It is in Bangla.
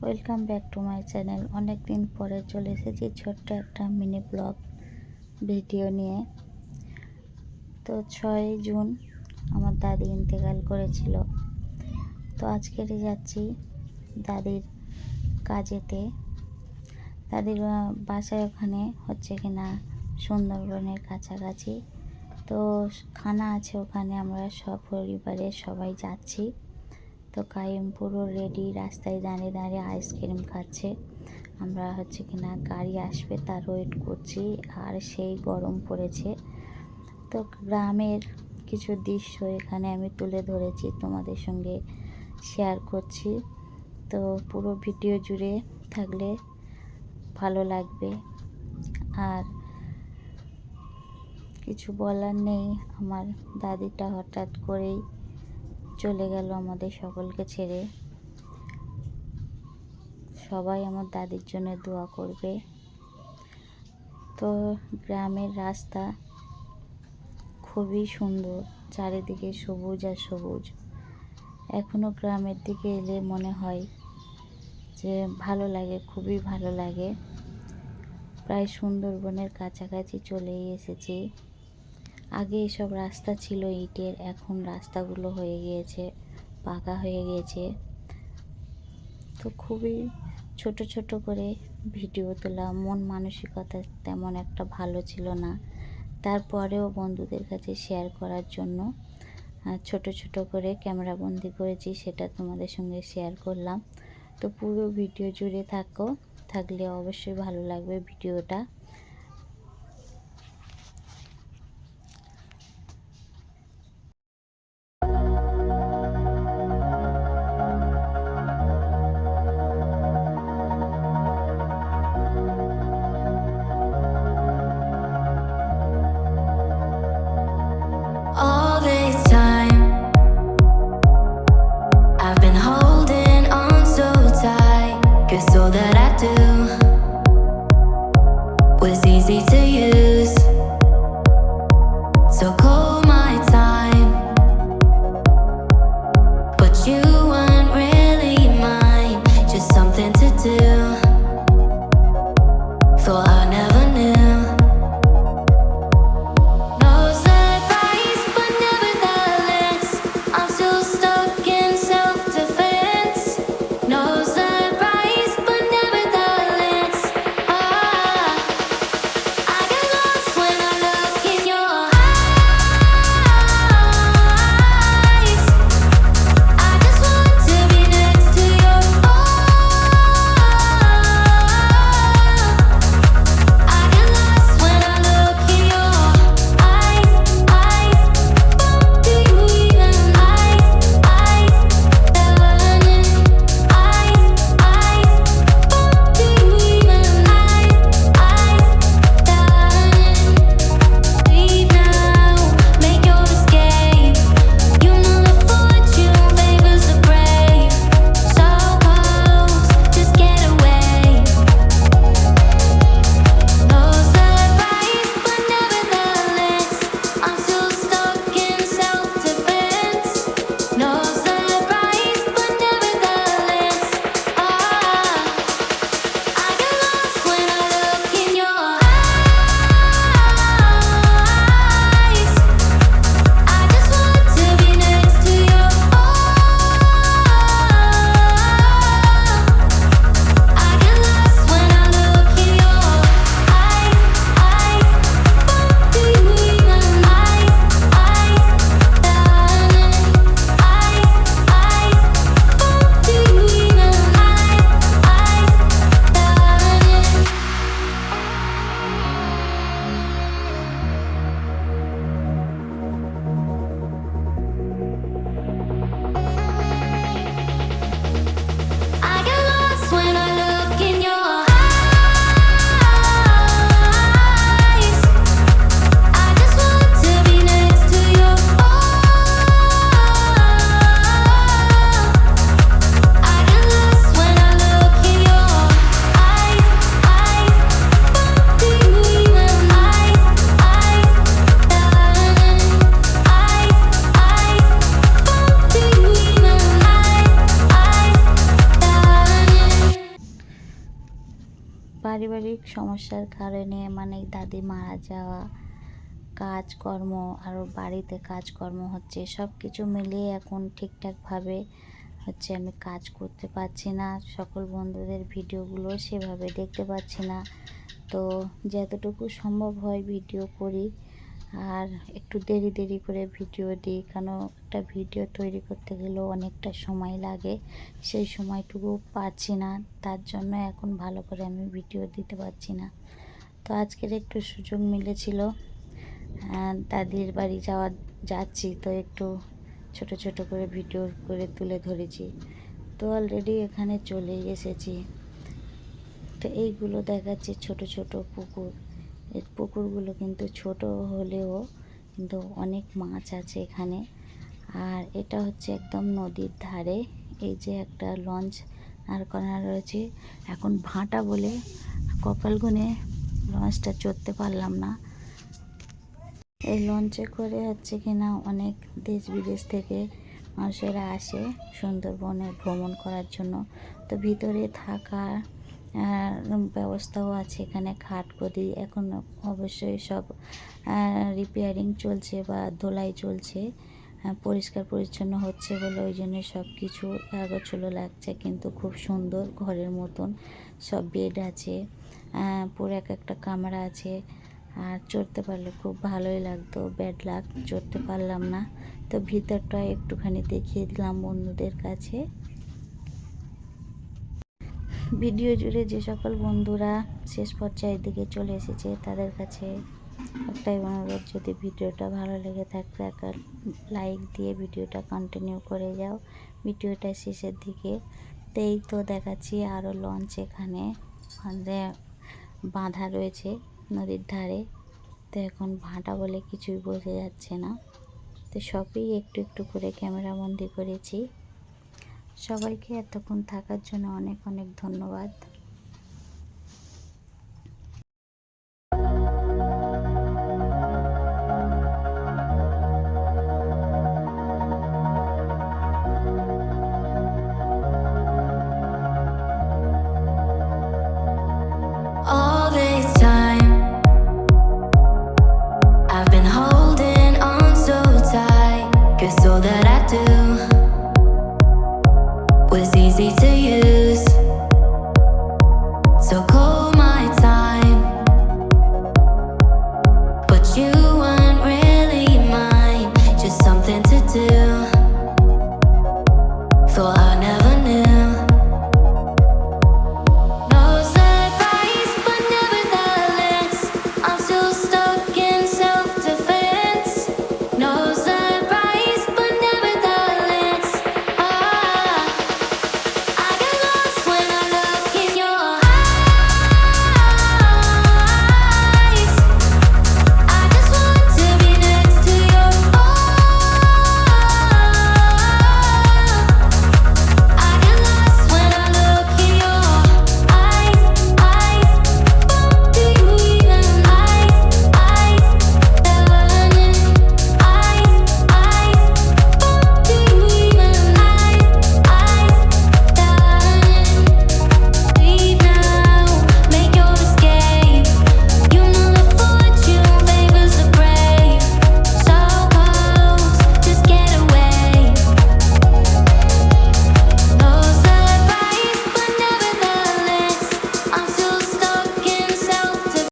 Welcome back to my channel. অনেক দিন পরে চলে এসেছি ছোট্ট একটা মিনি ব্লগ ভিডিও নিয়ে। তো 6 জুন আমার দাদি ইন্তেকাল করেছিল। তো আজকেরই যাচ্ছি দাদির কাজেতে। দাদির বাসায় ওখানে হচ্ছে কিনা সুন্দরবনের কাছাকাছি। তো খানা আছে ওখানে, আমরা সব পরিবারের সবাই যাচ্ছি। তো কাইম পুরো রেডি, রাস্তায় দাঁড়িয়ে দাঁড়িয়ে আইসক্রিম খাচ্ছে। আমরা হচ্ছে কিনা গাড়ি আসবে তার ওয়েট করছি, আর সেই গরম পড়েছে। তো গ্রামের কিছু দৃশ্য এখানে আমি তুলে ধরেছি, তোমাদের সঙ্গে শেয়ার করছি। তো পুরো ভিডিও জুড়ে থাকলে ভালো লাগবে। আর কিছু বলার নেই, আমার দাদিটা হঠাৎ করেই চলে গেল আমাদের সকলকে ছেড়ে। সবাই আমার দাদির জন্য দোয়া করবে। তো গ্রামের রাস্তা খুবই সুন্দর, চারিদিকে সবুজ আর সবুজ। এখনও গ্রামের দিকে এলে মনে হয় যে ভালো লাগে, খুবই ভালো লাগে। প্রায় সুন্দরবনের কাছাকাছি চলেই এসেছি। আগে এসব রাস্তা ছিল ইটের, এখন রাস্তাগুলো হয়ে গিয়েছে পাকা হয়ে গিয়েছে। তো খুবই ছোট ছোট করে ভিডিও তোলা, মন মানসিকতা তেমন একটা ভালো ছিল না, তারপরেও বন্ধুদের কাছে শেয়ার করার জন্য ছোট ছোট করে ক্যামেরা বন্দি করেছি, সেটা তোমাদের সঙ্গে শেয়ার করলাম। তো পুরো ভিডিও জুড়ে থাকলে অবশ্যই ভালো লাগবে ভিডিওটা। All this time, I've been holding on so tight, 'cause all that I do পারিবারিক সমস্যার কারণে মানে দাদি মারা যাওয়া, কাজকর্ম, আরও বাড়িতে কাজকর্ম হচ্ছে, সব কিছু মিলিয়ে এখন ঠিকঠাকভাবে হচ্ছে আমি কাজ করতে পারছি না, সকল বন্ধুদের ভিডিওগুলো সেভাবে দেখতে পাচ্ছি না। তো যতটুকু সম্ভব হয় ভিডিও করি, আর একটু দেরি দেরি করে ভিডিও দিই, কারণ একটা ভিডিও তৈরি করতে গেলেও অনেকটা সময় লাগে, সেই সময়টুকু পাচ্ছি না, তার জন্য এখন ভালো করে আমি ভিডিও দিতে পারছি না। তো আজকের একটু সুযোগ মিলেছিল, দাদির বাড়ি যাচ্ছি, তো একটু ছোট ছোট করে ভিডিও করে তুলে ধরেছি। তো অলরেডি এখানে চলে এসেছি। তো এইগুলো দেখাচ্ছে ছোট ছোট পুকুর। এই পুকুরগুলো কিন্তু ছোট হলেও কিন্তু অনেক মাছ আছে এখানে। আর এটা হচ্ছে একদম নদীর ধারে। এই যে একটা লঞ্চ আর করা রয়েছে, এখন ভাটা বলে কপাল গুনে লঞ্চটা চড়তে পারলাম না। এই লঞ্চে করে হচ্ছে কিনা অনেক দেশ বিদেশ থেকে মানুষেরা আসে সুন্দরবনে ভ্রমণ করার জন্য। তো ভিতরে থাকার ব্যবস্থাও আছে, এখানে খাট গদি। এখন অবশ্যই সব রিপেয়ারিং চলছে বা ধোলাই চলছে, পরিষ্কার পরিচ্ছন্ন হচ্ছে বলে ওই জন্য সব কিছু আগোছালো লাগছে, কিন্তু খুব সুন্দর ঘরের মতন। সব বেড আছে, পুরো একটা কামরা আছে। আর চড়তে পারলে খুব ভালোই লাগতো, ব্যাড লাক চড়তে পারলাম না। তো ভিতরটা একটুখানি দেখিয়ে দিলাম বন্ধুদের কাছে। ভিডিও জুড়ে যে সকল বন্ধুরা শেষ পর্যায়ের দিকে চলে এসেছে তাদের কাছে একটাই অনুরোধ, যদি ভিডিওটা ভালো লেগে থাকে একটা লাইক দিয়ে ভিডিওটা কন্টিনিউ করে যাও ভিডিওটা শেষের দিকে। তো এই তো দেখাচ্ছি আরও লঞ্চ এখানে বাঁধা রয়েছে নদীর ধারে। তো এখন ভাটা বলে কিছুই বোঝা যাচ্ছে না, তো সবই একটু একটু করে ক্যামেরা বন্দি করেছি। সবাইকে এতক্ষণ থাকার জন্য অনেক অনেক ধন্যবাদ। All this time, I've been holding on so tight, 'cause all that I do was easy to use.